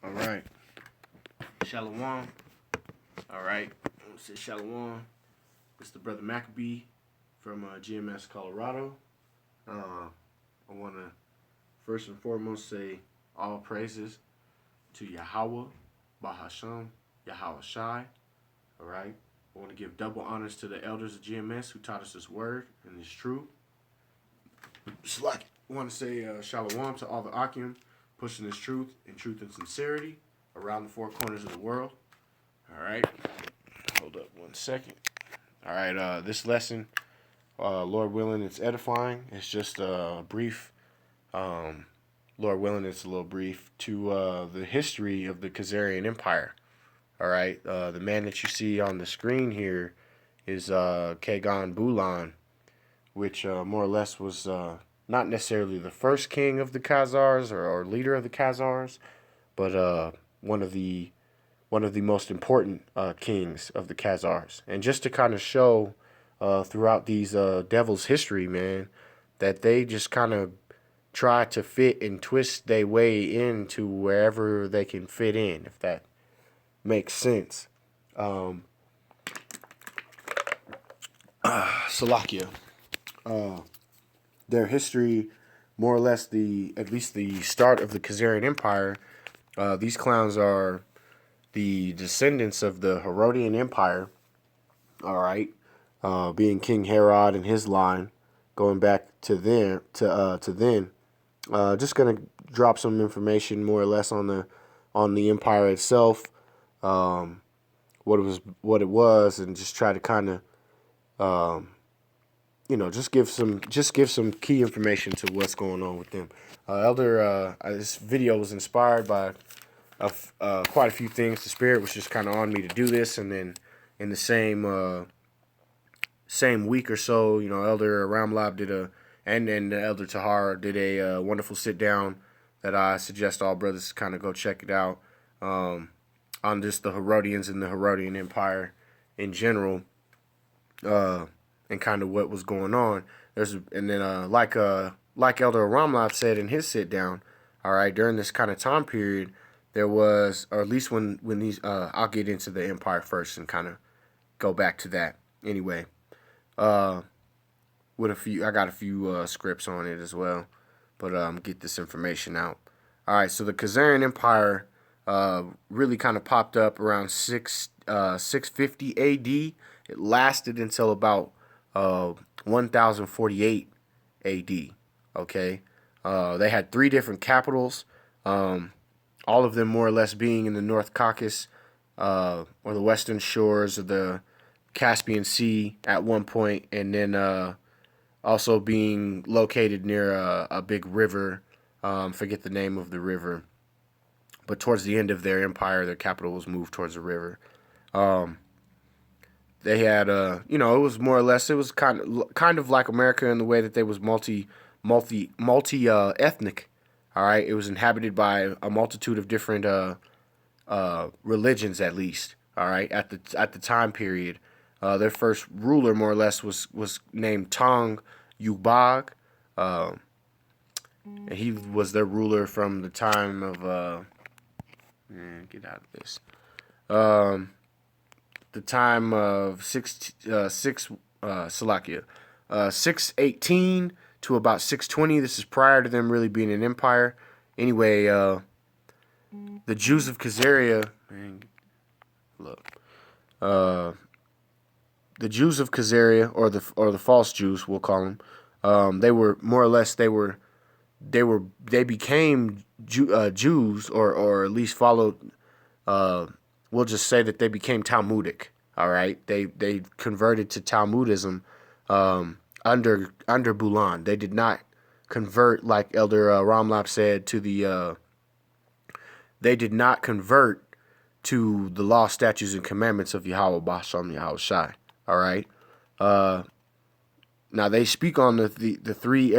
All right. Shalom. All right. Say Shalom. It's the brother Maccabee from GMS Colorado. I want to first and foremost say all praises to Yahweh, Bahasham, Yahweh Shai. All right. I want to give double honors to the elders of GMS who taught us this word and this truth. I want to say Shalom to all the Akim pushing this truth and sincerity around the four corners of the world. All right. Hold up 1 second. All right. This lesson, Lord willing, it's edifying. It's just a brief, Lord willing, it's a little brief to the history of the Khazarian Empire. All right. The man that you see on the screen here is Kagan Bulan, which more or less was not necessarily the first king of the Khazars or leader of the Khazars, but one of the most important kings of the Khazars. And just to kind of show throughout these devils' history, man, that they just kind of try to fit and twist their way into wherever they can fit in, if that makes sense. Salakia. Their history, more or less, at least the start of the Khazarian Empire, these clowns are the descendants of the Herodian Empire, all right, being King Herod and his line, going back to then. Just gonna drop some information more or less on the empire itself, what it was, and just try to kind of just give some key information to what's going on with them. This video was inspired by quite a few things. The Spirit was just kind of on me to do this, and then in the same week or so, Elder Ramlab and Elder Tahar did a wonderful sit down that I suggest all brothers kind of go check it out, on just the Herodians and the Herodian Empire in general, and kind of what was going on. Like Elder Ramlab said in his sit down, all right, during this kind of time period, there was, or at least when these, I'll get into the empire first and kind of go back to that. Anyway, I got a few scripts on it as well, but get this information out. All right, so the Khazarian Empire really kind of popped up around 650 AD. It lasted until about 1048 AD. Okay, they had 3 different capitals. All of them more or less being in the North Caucasus, or the western shores of the Caspian Sea at one point, and then also being located near a big river. Forget the name of the river, but towards the end of their empire, their capital was moved towards the river. They had, it was more or less, it was kind of like America in the way that they was multi ethnic. All right, it was inhabited by a multitude of different religions, at least. All right, at the time period, their first ruler, more or less, was named Tong Yubag. And he was their ruler from the time of get out of this. The time of 618 to about 620. This is prior to them really being an empire. Anyway, the Jews of Khazaria, the Jews of Khazaria, or the false Jews, we'll call them. They were more or less they became Jews, or at least followed. We'll just say that they became Talmudic. All right, they converted to Talmudism under Bulan. They did not convert, like Elder Ramlab said, to the. They did not convert to the law, statutes, and commandments of Yahweh Basham Yahweh Shai. All right. Now they speak on the 3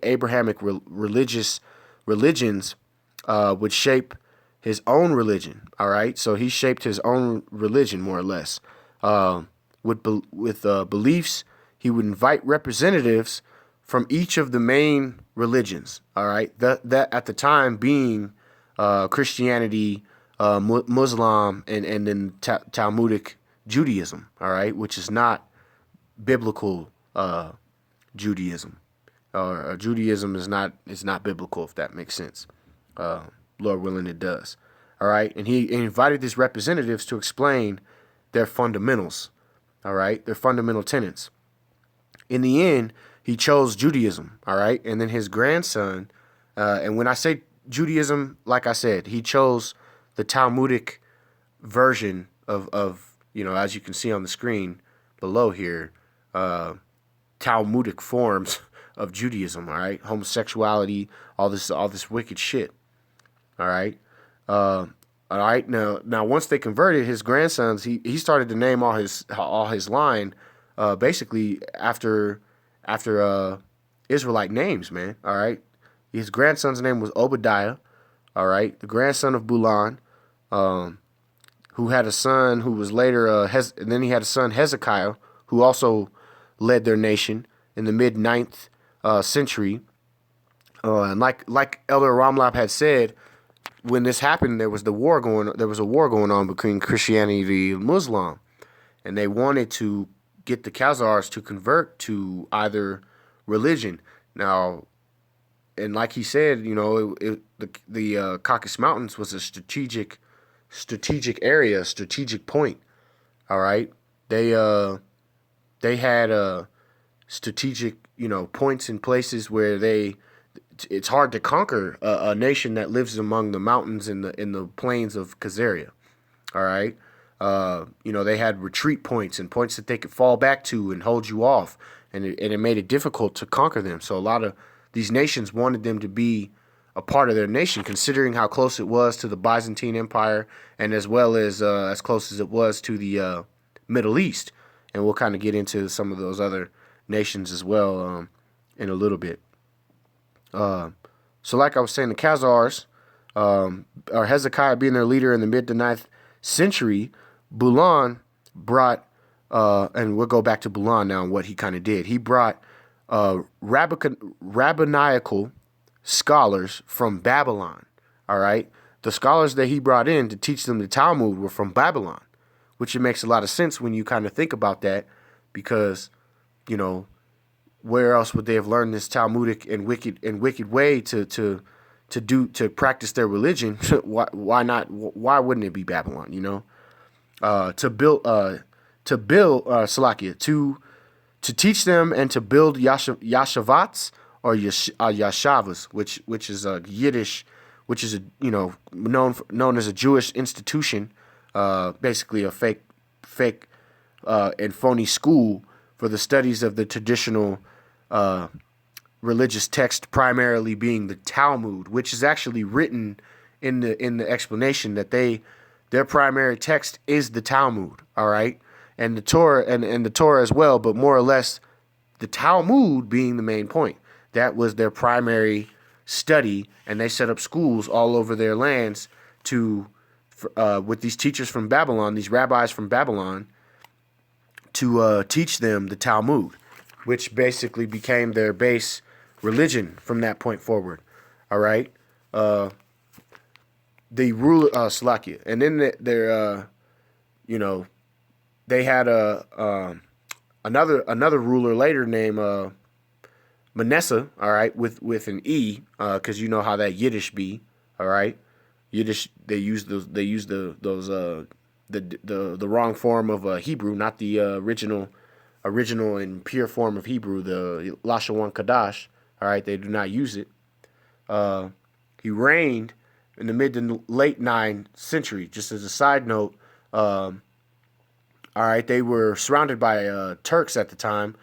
Abrahamic religions, which shape his own religion. All right, so he shaped his own religion more or less. With beliefs, he would invite representatives from each of the main religions. All right, that at the time being Christianity, Muslim, and then Talmudic Judaism. All right, which is not biblical Judaism. Or Judaism is not biblical, if that makes sense. Lord willing, it does. All right, and he invited these representatives to explain their fundamentals. All right, their fundamental tenets. In the end, he chose Judaism. All right, and then his grandson. And when I say Judaism, like I said, he chose the Talmudic version of as you can see on the screen below here, Talmudic forms of Judaism. All right, homosexuality, all this wicked shit. All right. All right. Now, once they converted, his grandsons, he started to name all his line, basically after Israelite names, man. All right. His grandson's name was Obadiah. All right, the grandson of Bulan, who had a son who was later and then he had a son Hezekiah, who also led their nation in the mid 9th century. And like Elder Ramlab had said, when this happened, there was a war going on between Christianity and Muslim, and they wanted to get the Khazars to convert to either religion. Now, and like he said, the Caucasus Mountains was a strategic area, strategic point. All right, they had strategic points and places where it's hard to conquer a nation that lives among the mountains in the plains of Khazaria. All right, they had retreat points and points that they could fall back to and hold you off, and it made it difficult to conquer them. So a lot of these nations wanted them to be a part of their nation, considering how close it was to the Byzantine Empire, and as well as close as it was to the Middle East. And we'll kind of get into some of those other nations as well in a little bit. So like I was saying, the Khazars, or Hezekiah being their leader in the mid to 9th century, Bulan brought, and we'll go back to Bulan now and what he kind of did. He brought rabbinical scholars from Babylon. All right, the scholars that he brought in to teach them the Talmud were from Babylon, which it makes a lot of sense when you kind of think about that, because where else would they have learned this Talmudic and wicked way to practice their religion? Why not? Why wouldn't it be Babylon? To build Salakia, to teach them and to build yashavats or yashavas, which is a Yiddish, which is known as a Jewish institution, basically a fake and phony school for the studies of the traditional religious text, primarily being the Talmud, which is actually written in the explanation that their primary text is the Talmud. All right. And the Torah and the Torah as well, but more or less the Talmud being the main point. That was their primary study, and they set up schools all over their lands with these teachers from Babylon, these rabbis from Babylon, to teach them the Talmud, which basically became their base religion from that point forward. All right, the ruler Salakia, and then they had another ruler later named Manasseh. All right, with an E, because you know how that Yiddish be. All right, Yiddish, they use the wrong form of Hebrew, not the original and pure form of Hebrew, the Lashon Kadash. All right, they do not use it. He reigned in the mid to late 9th century. Just as a side note, all right, they were surrounded by Turks at the time,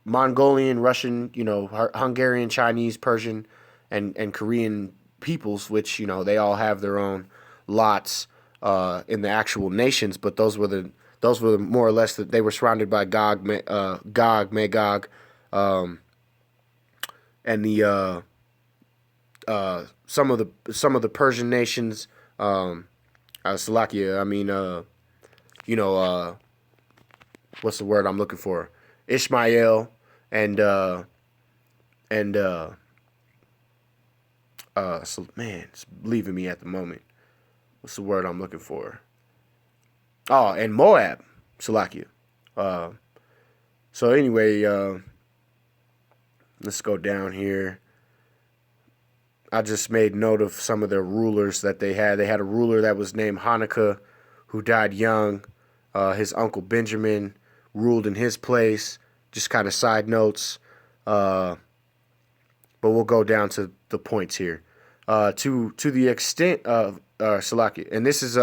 Mongolian, Russian, Hungarian, Chinese, Persian, and Korean peoples, which they all have their own lots in the actual nations, but those were more or less that they were surrounded by Gog, Magog, and the some of the Persian nations, Salakia. I mean, what's the word I'm looking for? Ishmael and So, man, it's leaving me at the moment. What's the word I'm looking for? Oh, and Moab, Salakia. Uh, so anyway, let's go down here. I just made note of some of their rulers that they had. They had a ruler that was named Hanukkah, who died young. His uncle Benjamin ruled in his place. Just kind of side notes. But we'll go down to the points here. To the extent of Salakia, and this is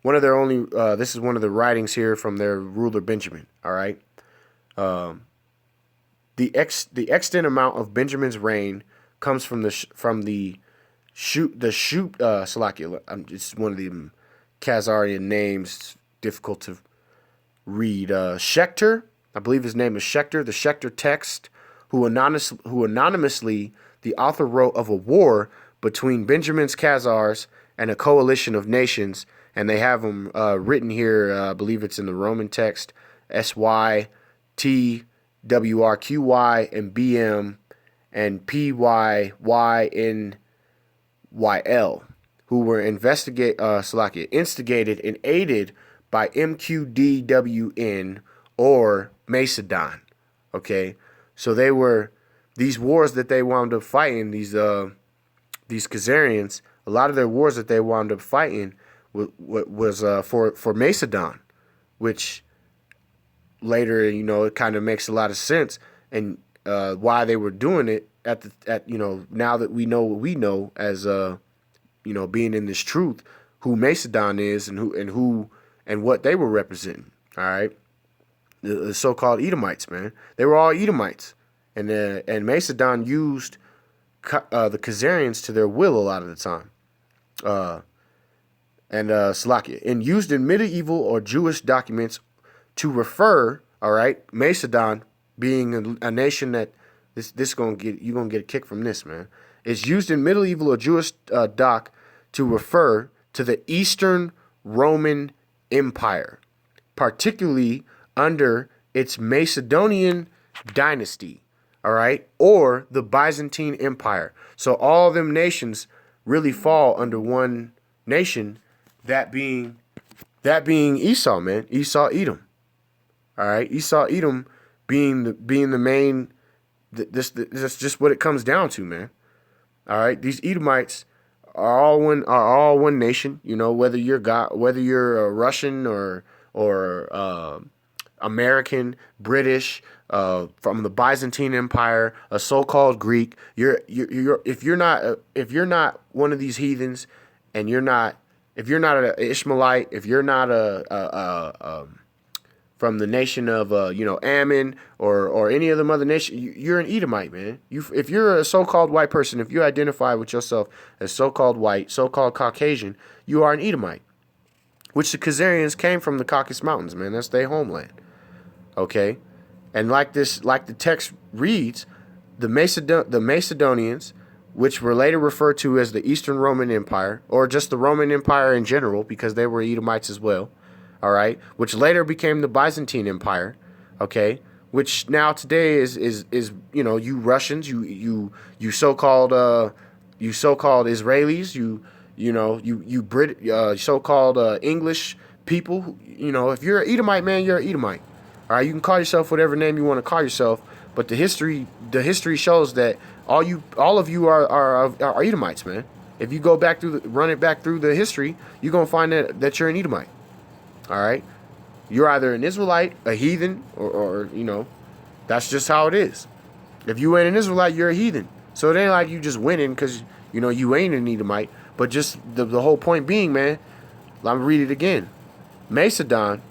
one of their only. This is one of the writings here from their ruler Benjamin. All right. The extent amount of Benjamin's reign comes from the Salakia. It's one of the Khazarian names. It's difficult to read. Schechter, I believe his name is Schechter. The Schechter text, who anonymously the author wrote of a war between Benjamin's Khazars and a coalition of nations, and they have them written here. I believe it's in the Roman text. SYTWRQY and BM and PYYNYL, who were instigated and aided by MQDWN or Macedon. Okay, so they were these wars that they wound up fighting. These Khazarians, a lot of their wars that they wound up fighting was for Macedon, which later, it kind of makes a lot of sense, and why they were doing it now that we know what we know as being in this truth, who Macedon is and what they were representing. All right, the so-called Edomites, man, they were all Edomites, and Macedon used the Khazarians to their will a lot of the time. Salakia, and used in medieval or Jewish documents to refer, all right, Macedon being a nation that you're gonna get a kick from this, man. It's used in medieval or Jewish doc to refer to the Eastern Roman Empire, particularly under its Macedonian dynasty, all right, or the Byzantine Empire. So all of them nations really fall under one nation, that being Esau, man, Esau Edom. All right, Esau Edom being the main. That's just what it comes down to, man. All right, these Edomites are all one nation. Whether you're a Russian or American, British, from the Byzantine Empire, a so-called Greek. If you're not one of these heathens, and if you're not an Ishmaelite, if you're not from the nation of Ammon or any other mother nation, you're an Edomite, man. If you're a so-called white person, if you identify with yourself as so-called white, so-called Caucasian, you are an Edomite, which the Khazarians came from the Caucasus Mountains, man. That's their homeland. Okay, and like the text reads, the Macedonians, which were later referred to as the Eastern Roman Empire, or just the Roman Empire in general, because they were Edomites as well. All right, which later became the Byzantine Empire, okay, which now today is you Russians, you so-called Israelis, you so-called English people, if you're an Edomite, man, you're an Edomite. All right, you can call yourself whatever name you want to call yourself, but the history shows that all of you are Edomites, man. If you go back run it back through the history, you're gonna find that you're an Edomite. All right, you're either an Israelite, a heathen, or that's just how it is. If you ain't an Israelite, you're a heathen. So it ain't like you just winning because you ain't an Edomite. But just the whole point being, man, let me read it again. Macedon,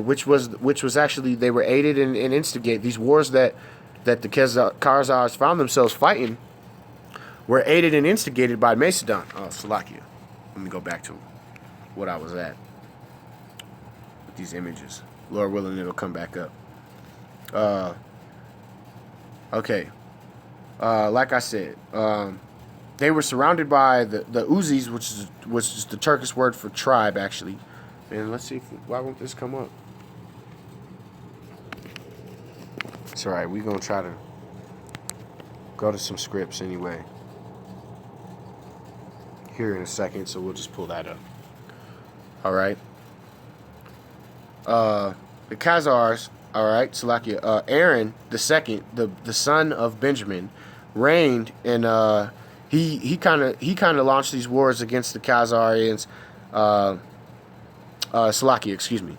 which was actually, they were aided and instigated these wars that the Khazars found themselves fighting, were aided and instigated by Macedon. Oh, Salakia. Let me go back to what I was at. These images, Lord willing, it'll come back up. Okay, like I said, they were surrounded by the Uzis, which is the Turkish word for tribe, actually. And let's see why won't this come up? It's all right. We're gonna try to go to some scripts anyway. here in a second, so we'll just pull that up. All right. The Khazars, all right, Salakia, Aaron the second, the son of Benjamin, reigned, and he kind of launched these wars against the Khazarians. Salakia, excuse me.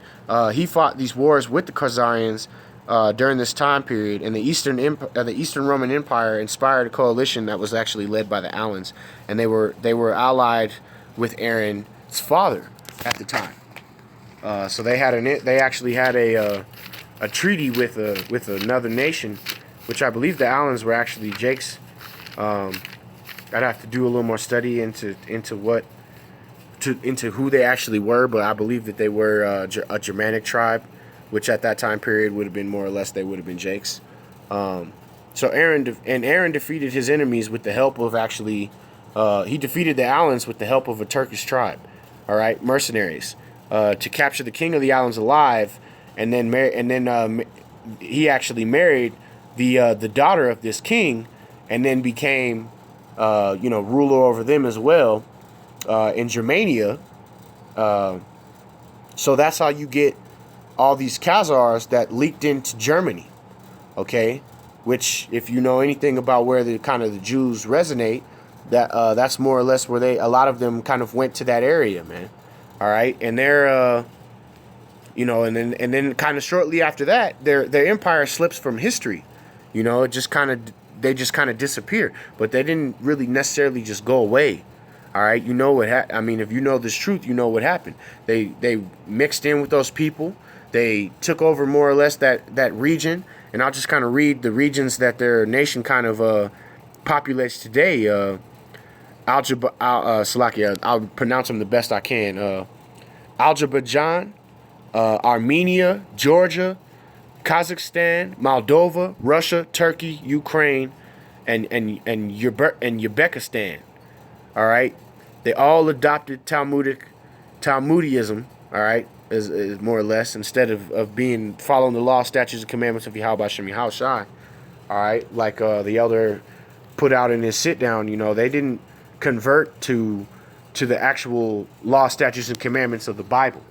He fought these wars with the Khazarians during this time period, and the Eastern Roman Empire inspired a coalition that was actually led by the Alans, and they were allied with Aaron's father at the time. So they actually had a treaty with another nation, which I believe the Allens were actually Jake's. I'd have to do a little more study into who they actually were, but I believe that they were a Germanic tribe, which at that time period would have been more or less they would have been Jake's. So Aaron defeated his enemies with the help of he defeated the Allens with the help of a Turkish tribe, all right, mercenaries. To capture the king of the Allens alive, and then he actually married the daughter of this king, and then became ruler over them as well in Germania. So that's how you get all these Khazars that leaked into Germany, okay? Which, if you know anything about where the Jews resonate, that's more or less where a lot of them kind of went to that area, man. All right, and they're, and then kind of shortly after that, their empire slips from history. They just kind of disappear, but they didn't really necessarily just go away. All right, if you know this truth, you know what happened. They mixed in with those people. They took over more or less that region, and I'll just kind of read the regions that their nation kind of populates today. Salakia, I'll pronounce them the best I can. Azerbaijan, Armenia, Georgia, Kazakhstan, Moldova, Russia, Turkey, Ukraine, and Uzbekistan. All right, they all adopted Talmudism. All right, is more or less, instead of following the law, statutes, and commandments of Yahweh Shem Yahweh Shai. All right, like the elder put out in his sit down. They didn't convert to the actual law, statutes, and commandments of the Bible.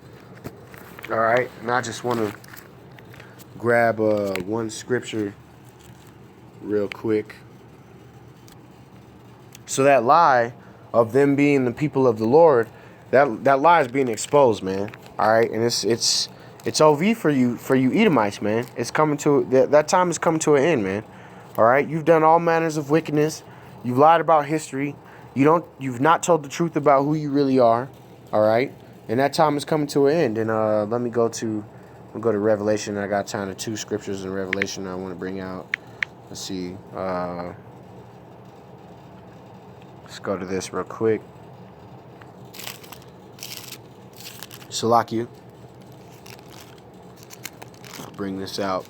All right, and I just want to grab one scripture real quick. So that lie of them being the people of the Lord, that lie is being exposed, man. All right, and it's OV for you Edomites, man. It's coming to that time is coming to an end, man. All right, you've done all manners of wickedness. You've lied about history. You've not told the truth about who you really are. All right, and that time is coming to an end. And let me go to Revelation. I got kind of two scriptures in Revelation I want to bring out. Let's see. Let's go to this real quick. Salakia. I'll bring this out.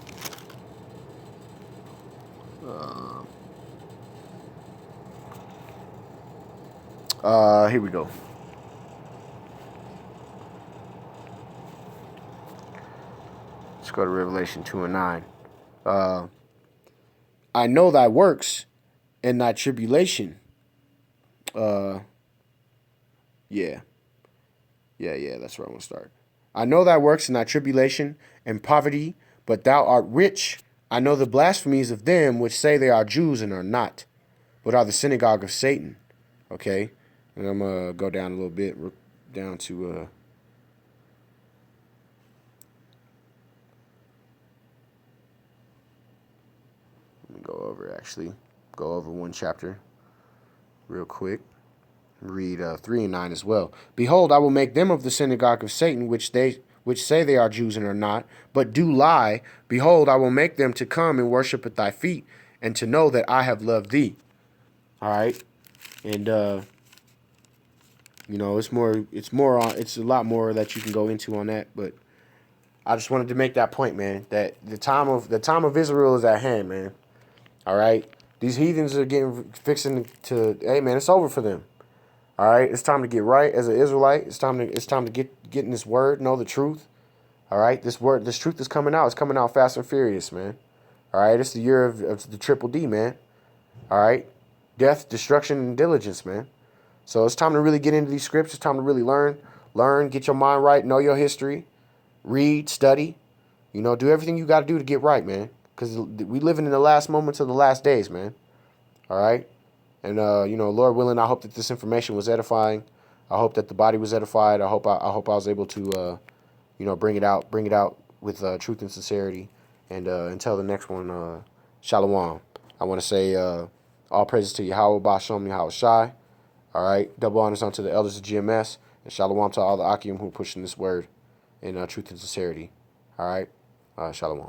Here we go. Let's go to Revelation 2:9. I know thy works and thy tribulation. Yeah, that's where I want to start. I know thy works and thy tribulation and poverty, but thou art rich. I know the blasphemies of them which say they are Jews and are not, but are the synagogue of Satan. Okay, and I'm going to go down a little bit, down to... Let me go over one chapter real quick. Read 3 and 9 as well. Behold, I will make them of the synagogue of Satan, which say they are Jews and are not, but do lie. Behold, I will make them to come and worship at thy feet, and to know that I have loved thee. All right, and it's a lot more that you can go into on that, but I just wanted to make that point, man. That the time of Israel is at hand, man. All right, these heathens are fixing to. Hey, man, it's over for them. All right, it's time to get right as an Israelite. It's time to get in this word, know the truth. All right, this truth is coming out. It's coming out fast and furious, man. All right, it's the year of the triple D, man. All right, death, destruction, and diligence, man. So it's time to really get into these scripts. It's time to really learn, get your mind right, know your history, read, study. Do everything you got to do to get right, man. Because we living in the last moments of the last days, man. All right. And Lord willing, I hope that this information was edifying. I hope that the body was edified. I hope I was able to bring it out with truth and sincerity. And until the next one, Shalom. I want to say all praises to Yahweh Bashem Yahweh Shai. All right. Double honors unto the elders of GMS. And Shalom to all the Akim who are pushing this word in truth and sincerity. All right. Shalom.